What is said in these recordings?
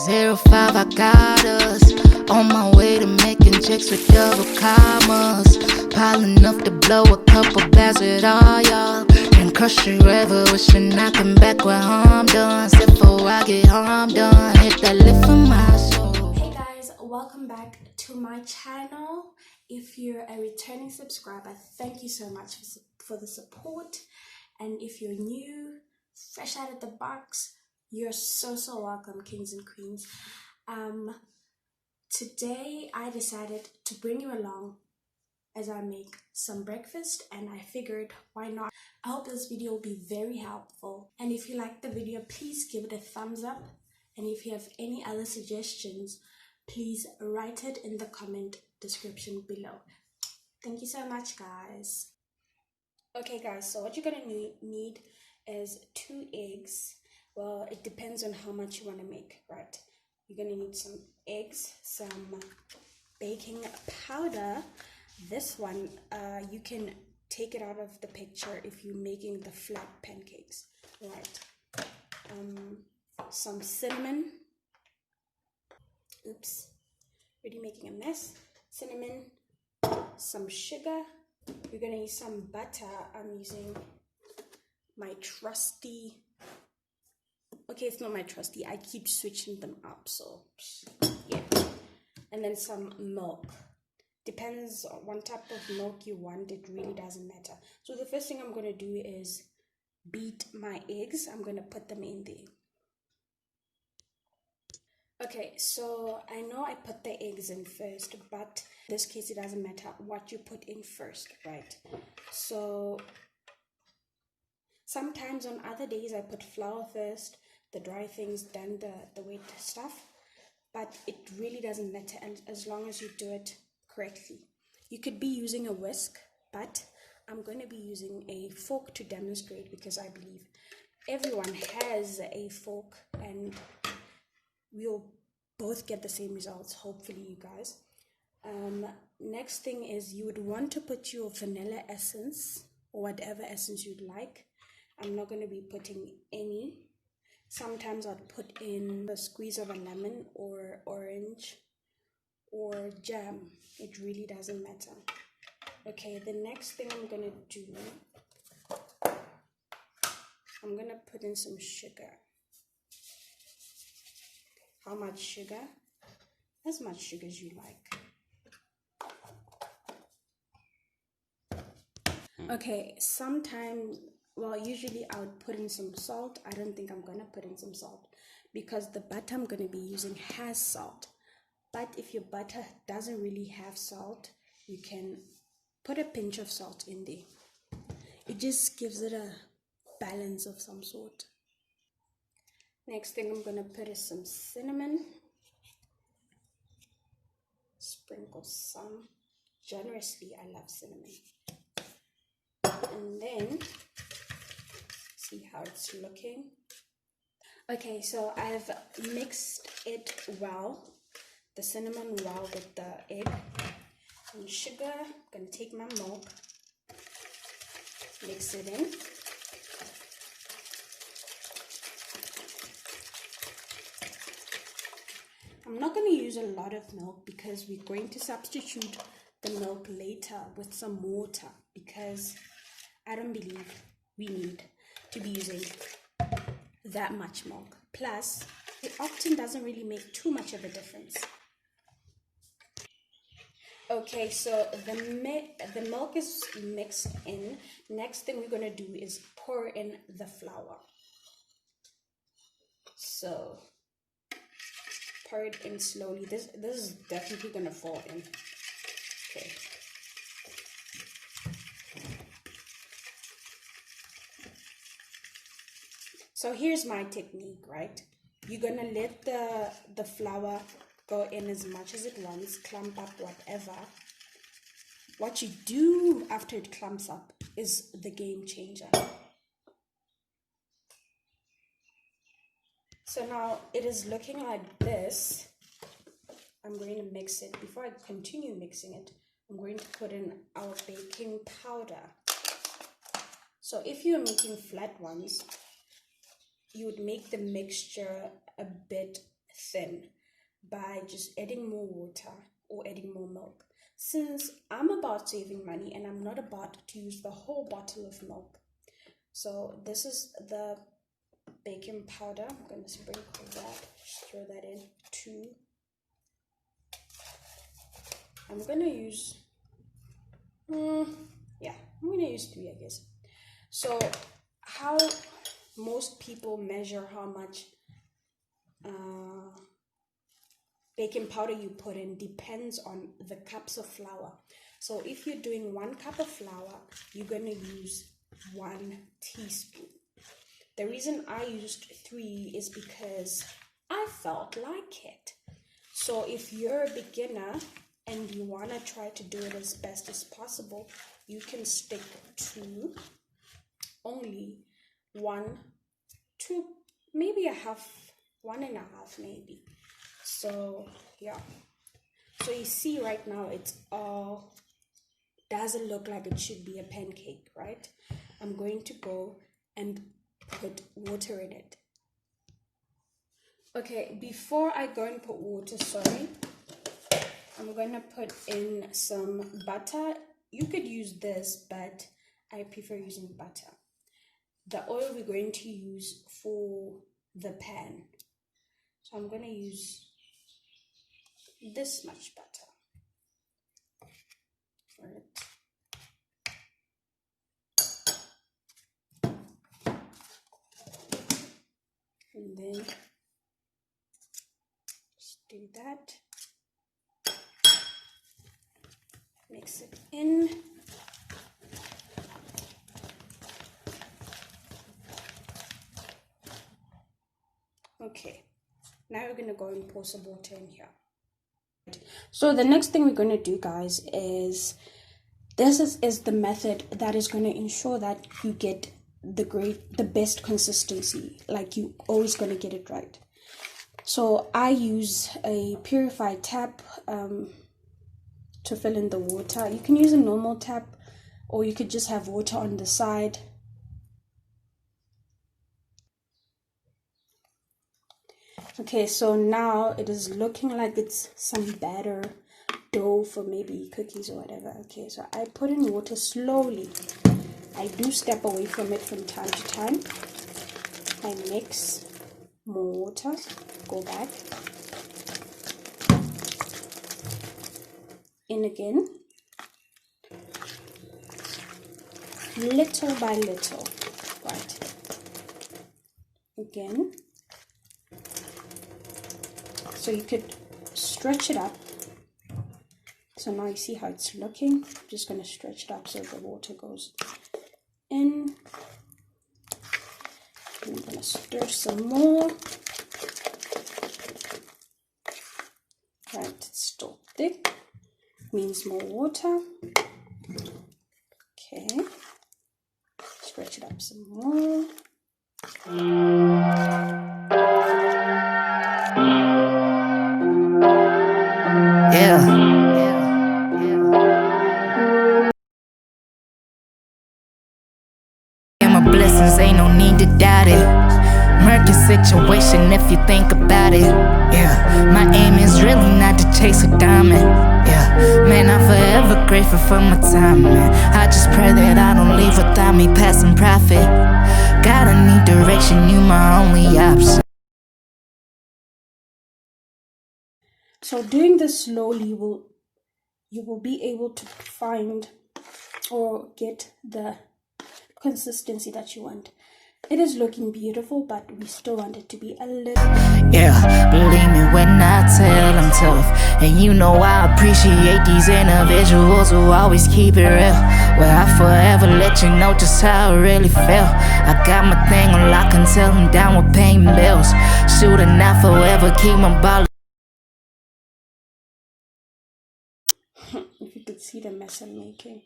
305, I got us on my way to making checks with double commas. Piling up to blow a couple bags with all y'all. And crush you ever wishing I come back when I'm done. Step before I get harm done. Hit that lift for my soul. Hey guys, welcome back to my channel. If you're a returning subscriber, thank you so much for the support. And if you're new, fresh out of the box, you're so welcome, kings and queens. Today I decided to bring you along as I make some breakfast, and I figured why not. I hope this video will be very helpful, and if you like the video, please give it a thumbs up, and if you have any other suggestions, please write it in the comment description below. Thank you so much, guys. Okay guys, so what you're gonna need is 2 eggs. Well, it depends on how much you want to make, right? You're gonna need some eggs, some baking powder. This one, you can take it out of the picture if you're making the flat pancakes, right? Some cinnamon. Oops, already making a mess. Cinnamon, some sugar. You're gonna use some butter. I'm using my trusty, okay, it's not my trusty, I keep switching them up, so yeah. And then some milk. Depends on what type of milk you want, it really doesn't matter. So the first thing I'm gonna do is beat my eggs. I'm gonna put them in there. Okay, so I know I put the eggs in first, but in this case it doesn't matter what you put in first, right? So sometimes on other days I put flour first, the dry things, then the wet stuff, but it really doesn't matter, and as long as you do it correctly. You could be using a whisk, but I'm going to be using a fork to demonstrate, because I believe everyone has a fork and we'll both get the same results, hopefully, you guys. Next thing is you would want to put your vanilla essence or whatever essence you'd like. I'm not going to be putting any. Sometimes I'd put in a squeeze of a lemon or orange or jam. It really doesn't matter. Okay, the next thing I'm going to do, I'm going to put in some sugar. How much sugar? As much sugar as you like. Okay, sometimes, well, usually I would put in some salt. I don't think I'm going to put in some salt because the butter I'm going to be using has salt. But if your butter doesn't really have salt, you can put a pinch of salt in there. It just gives it a balance of some sort. Next thing I'm going to put is some cinnamon. Sprinkle some generously. I love cinnamon. And then see how it's looking. Okay, so I've mixed it well, the cinnamon well with the egg and sugar. I'm gonna take my milk, mix it in. I'm not going to use a lot of milk because we're going to substitute the milk later with some water, because I don't believe we need to be using that much milk. Plus, it often doesn't really make too much of a difference. Okay, so the milk is mixed in. Next thing we're going to do is pour in the flour. So pour it in slowly. This is definitely gonna fall in. Okay. So here's my technique, right? You're gonna let the flour go in as much as it wants, clump up, whatever. What you do after it clumps up is the game changer. So now it is looking like this. I'm going to mix it. Before I continue mixing it, I'm going to put in our baking powder. So if you're making flat ones, you would make the mixture a bit thin by just adding more water or adding more milk. Since I'm about saving money and I'm not about to use the whole bottle of milk, so this is the baking powder. I'm going to sprinkle that, throw that in. 2. I'm going to use, yeah, I'm going to use 3, I guess. So how most people measure how much baking powder you put in depends on the cups of flour. So if you're doing 1 cup of flour, you're going to use 1 teaspoon. The reason I used 3 is because I felt like it. So if you're a beginner and you want to try to do it as best as possible, you can stick to only 1, 2, maybe a half, 1.5 maybe. So yeah, so you see right now it's all doesn't look like it should be a pancake, right? I'm going to go and put water in it. Okay, before I go and put water, I'm going to put in some butter. You could use this, but I prefer using butter. The oil we're going to use for the pan. So I'm going to use this much butter for it. And then just do that. Mix it in. Okay, now we're going to go and pour some water in here. So the next thing we're going to do, guys, is this is the method that is going to ensure that you get the best consistency. Like, you always going to get it right. So I use a purified tap to fill in the water. You can use a normal tap, or you could just have water on the side. Okay, so now it is looking like it's some batter dough for maybe cookies or whatever. Okay, so I put in water slowly. I do step away from it from time to time. I mix more water, go back, in again, little by little, right, again. So you could stretch it up. So now you see how it's looking. I'm just going to stretch it up so the water goes in. And I'm going to stir some more. Right, it's still thick. Means more water. Okay. Stretch it up some more. And my blessings, ain't no need to doubt it. Murky situation if you think about it. Yeah, my aim is really not to chase a diamond. Yeah, man, I'm forever grateful for my time, man. I just pray that I don't leave without me passing profit. Gotta need direction, you my only option. So doing this slowly you will be able to find or get the consistency that you want. It is looking beautiful, but we still want it to be a little. Yeah, believe me when I tell I'm tough. And you know I appreciate these individuals who always keep it real. Well, I forever let you know just how I really feel. I got my thing on lock until I'm down with paying bills. Shooting out forever, keep my ball. If you could see the mess I'm making.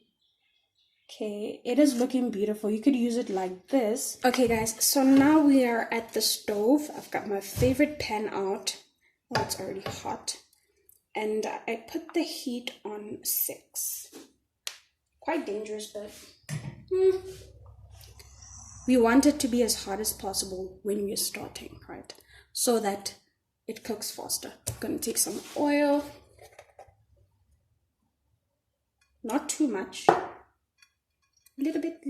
Okay, it is looking beautiful. You could use it like this. Okay guys, so now we are at the stove. I've got my favorite pan out. Oh, it's already hot. And I put the heat on 6. Quite dangerous, but we want it to be as hot as possible when we're starting, right? So that it cooks faster. I'm gonna take some oil, not too much, a little bit.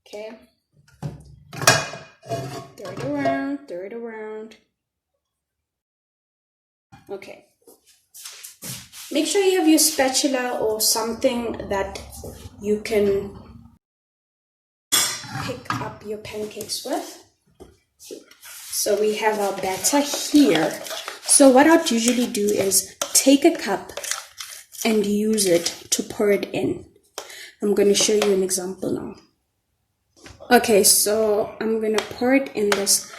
Okay, throw it around. Okay, make sure you have your spatula or something that you can pick up your pancakes with. So we have our batter here. So what I'd usually do is take a cup and use it to pour it in. I'm going to show you an example now. Okay, so I'm going to pour it in this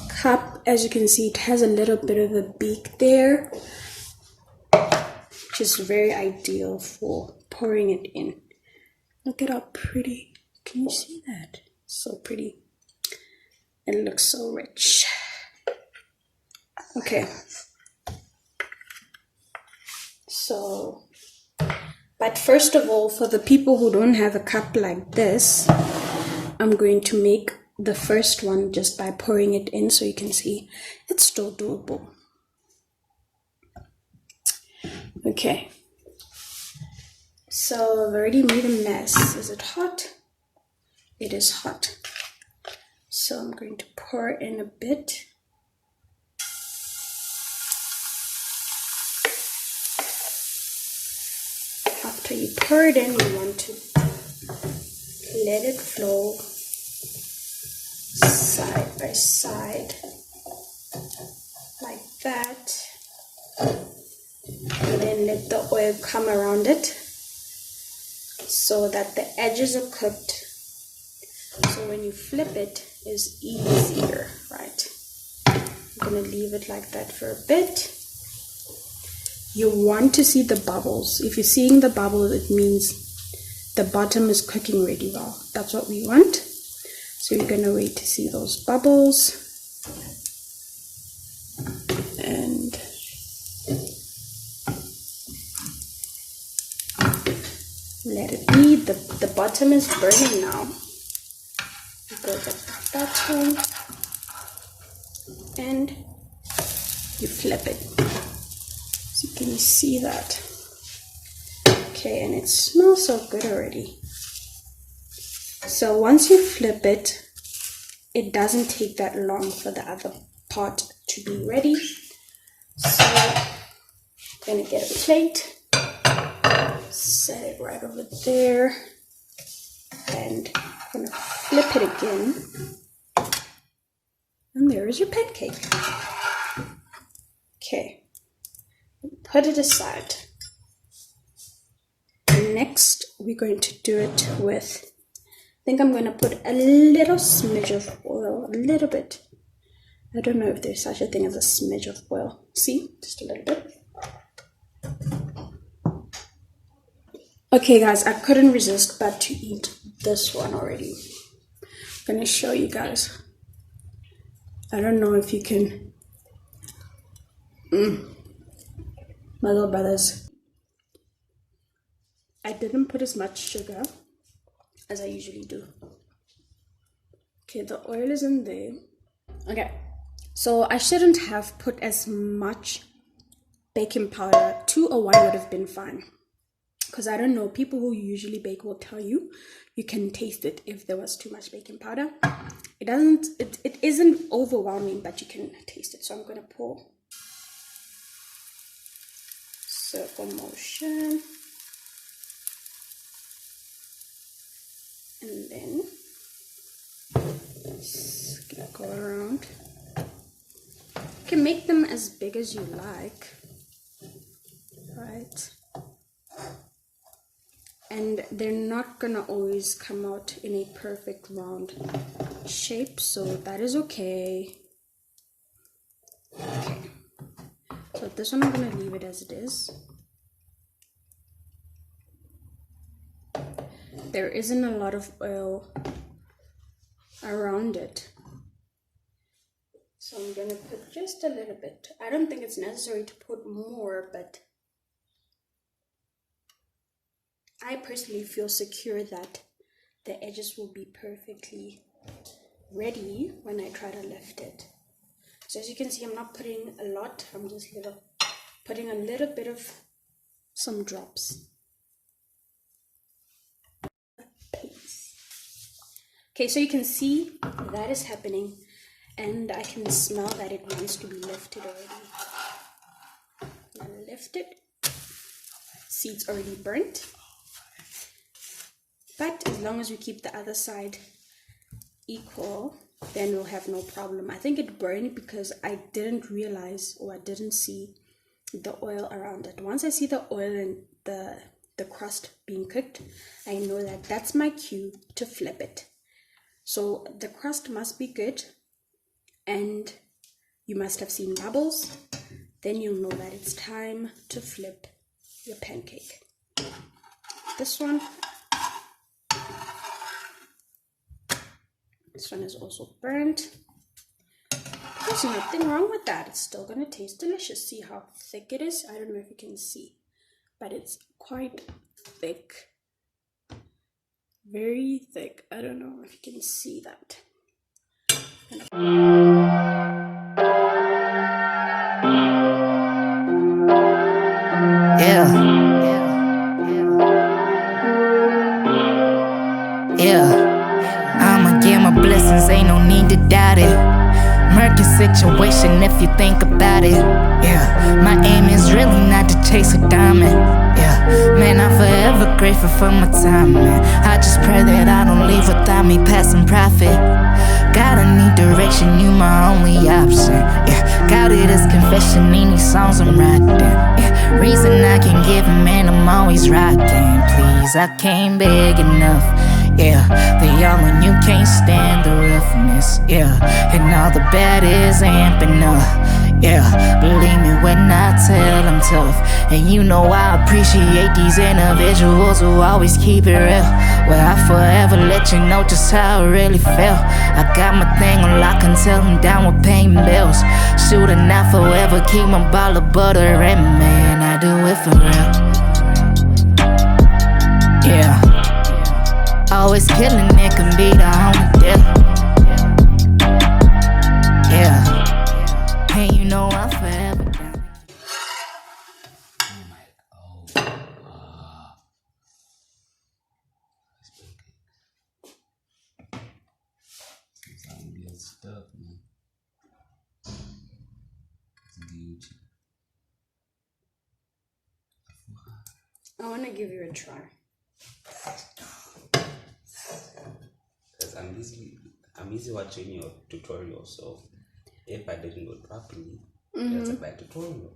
cup. As you can see, it has a little bit of a beak there, which is very ideal for pouring it in. Look at how pretty. Can you see that? So pretty. It looks so rich. Okay. So, but first of all, for the people who don't have a cup like this, I'm going to make the first one just by pouring it in so you can see it's still doable. Okay. So I've already made a mess. Is it hot? It is hot. So I'm going to pour in a bit. After you pour it in, you want to let it flow side by side like that. And then let the oil come around it so that the edges are cooked. So when you flip it, it's easier, right? I'm gonna leave it like that for a bit. You want to see the bubbles. If you're seeing the bubbles, it means the bottom is cooking really well. That's what we want. So you're gonna wait to see those bubbles. And let it be. The bottom is burning now. You go at the bottom and you flip it. So you can see that. Okay, and it smells so good already. So once you flip it, it doesn't take that long for the other part to be ready. So I'm gonna get a plate, set it right over there, and I'm gonna flip it again. And there is your pancake. Okay, put it aside. Next, we're going to do it with, I think I'm going to put a little smidge of oil, a little bit. I don't know if there's such a thing as a smidge of oil. See, just a little bit. Okay guys, I couldn't resist but to eat this one already. I'm going to show you guys. I don't know if you can, my little brothers. I didn't put as much sugar as I usually do. Okay, the oil is in there. Okay, so I shouldn't have put as much baking powder. 2 or 1 would have been fine. Because I don't know, people who usually bake will tell you, you can taste it if there was too much baking powder. It isn't overwhelming, but you can taste it. So I'm gonna pour circle motion. And then just gonna go around. You can make them as big as you like, right? And they're not gonna always come out in a perfect round shape, so that is okay. Okay, so this one I'm gonna leave it as it is. There isn't a lot of oil around it, so I'm gonna put just a little bit. I don't think it's necessary to put more, but I personally feel secure that the edges will be perfectly ready when I try to lift it. So as you can see, I'm not putting a lot. I'm just putting a little bit of some drops. Please. Okay, so you can see that is happening, and I can smell that it wants to be lifted already. I'm gonna lift it. See, it's already burnt. But as long as we keep the other side equal, then we'll have no problem. I think it burned because I didn't realize, or I didn't see the oil around it. Once I see the oil and the crust being cooked, I know that that's my cue to flip it. So the crust must be good, and you must have seen bubbles. Then you'll know that it's time to flip your pancake. This one is also burnt. There's nothing wrong with that. It's still gonna taste delicious. See how thick it is? I don't know if you can see, but it's quite thick. Very thick. I don't know if you can see that. I'ma give my blessings, ain't no need to doubt it. Murky situation if you think about it. Yeah, my aim is really not to chase a diamond. Yeah, man, I'm forever grateful for my time, man. I just pray that I don't leave without me passing profit. Gotta need direction, you my only option. Yeah, got it as confession, any songs I'm writing. Yeah, reason I can give him, man, I'm always rocking. Please, I can't beg enough. Yeah, they all on you, can't stand the roughness. Yeah, and all the bad is amping up. Yeah, believe me when I tell I'm tough. And you know I appreciate these individuals who always keep it real. Well, I forever let you know just how I really feel. I got my thing on lock until I'm down with paying bills. Shooting out forever, keep my ball of butter, and man, I do it for real. Yeah, always killing it can be the only deal. Yeah, and you know I'm forever down. Stuff, man. I want to give you a try. Because I'm busy watching your tutorial, so if I didn't do it properly, that's a bad tutorial.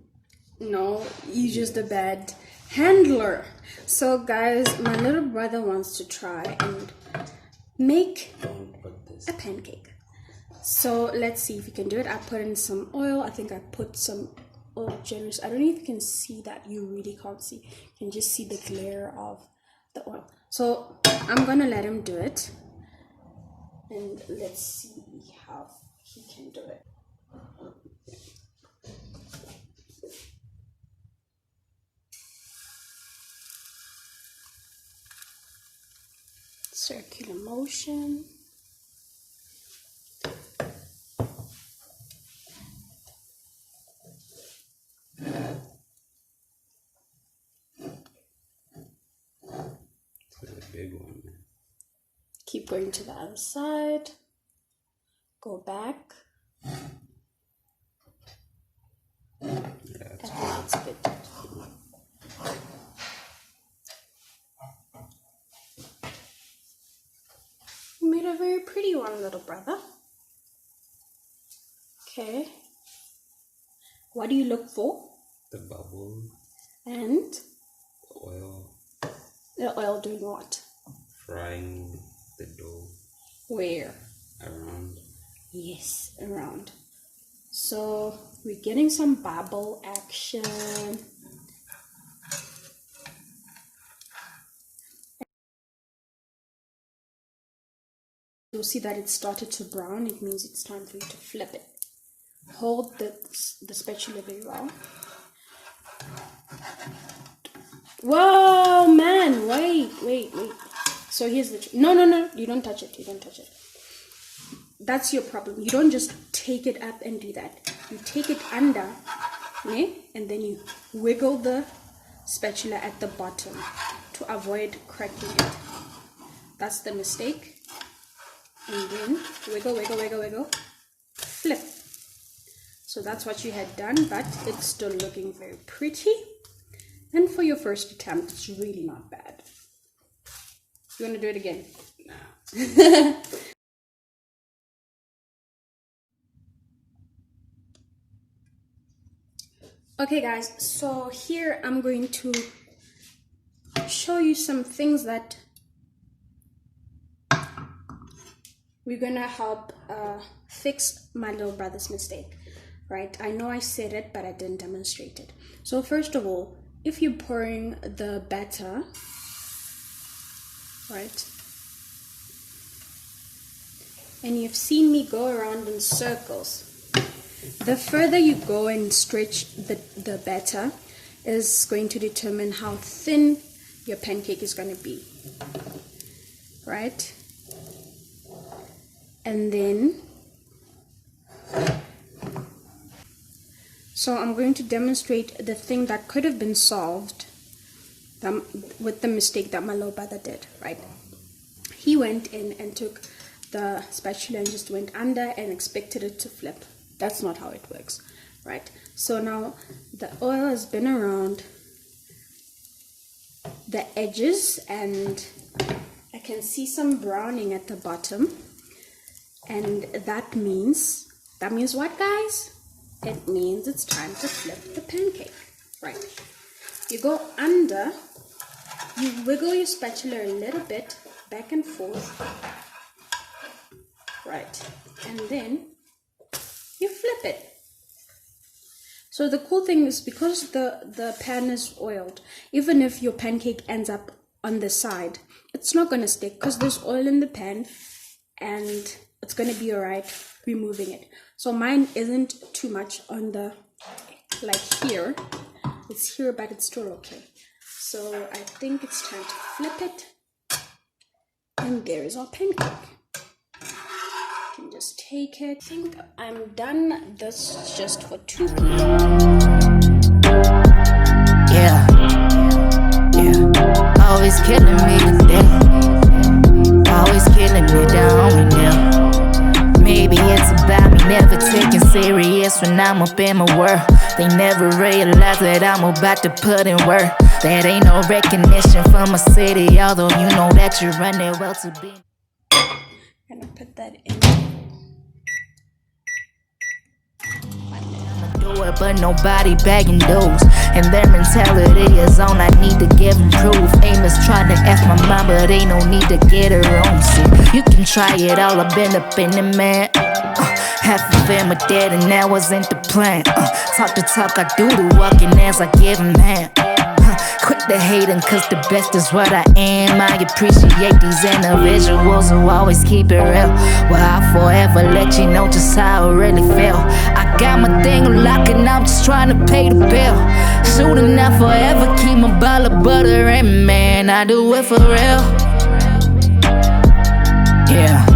No, you're just a bad handler. So guys, my little brother wants to try and make a pancake. So let's see if you can do it. I put in some oil. I think I put some oil generous. I don't know if you can see that. You really can't see. You can just see the glare of the oil. So I'm gonna let him do it, and let's see how he can do it. Circular motion. It's a big one, man. Keep going to the other side. Go back. Yeah, I think it's good. You made a very pretty one, little brother. Okay. What do you look for? the bubble, And the oil, the oil doing what? frying the dough Where? around. Yes, around. So we're getting some bubble action. You'll see that it started to brown. It means it's time for you to flip it. Hold the spatula very well. Whoa, man! Wait. So here's the no. You don't touch it. that's your problem. You don't just take it up and do that. You take it under, and then you wiggle the spatula at the bottom to avoid cracking it. That's the mistake. And then wiggle, wiggle, wiggle, wiggle, flip. So that's what you had done, but it's still looking very pretty. And for your first attempt, it's really not bad. You want to do it again? Nah. Okay guys, so here I'm going to show you some things that we're gonna help fix my little brother's mistake, right? I know I said it, but I didn't demonstrate it. So first of all, if you're pouring the batter, right, and you've seen me go around in circles, the further you go and stretch the batter is going to determine how thin your pancake is going to be, right? And then, so I'm going to demonstrate the thing that could have been solved with the mistake that my little brother did, right? He went in and took the spatula and just went under and expected it to flip. That's not how it works, right? So now the oil has been around the edges and I can see some browning at the bottom, and that means what, guys? It means it's time to flip the pancake, right? You go under, you wiggle your spatula a little bit back and forth, right? And then you flip it. So the cool thing is, because the pan is oiled, even if your pancake ends up on the side, it's not going to stick because there's oil in the pan and it's going to be alright removing it. So mine isn't too much on the, like here, it's here, but it's still okay. So I think it's time to flip it, and there is our pancake. Can just take it. I think I'm done. This is just for 2 people. Yeah, yeah. Always killing me today. Always killing me down and down. Maybe it's about me never taking serious when I'm up in my world. They never realize that I'm about to put in work. That ain't no recognition from a city, although you know that you run it well to be. I'm gonna put that in. Do it, but nobody bagging those, and their mentality is on. I need to give them proof. Amos trying to ask my mom, but ain't no need to get her own. See, you can try it all. I've been up in the man. Half of them are dead, and that wasn't the plan. Talk the talk, I do the walking as I give them hand. Quit the hating, cause the best is what I am. I appreciate these individuals who always keep it real. Well, I'll forever let you know just how I really feel. I got my thing locked and I'm just trying to pay the bill. Shooting out forever, keep my ball of butter, and man, I do it for real. Yeah.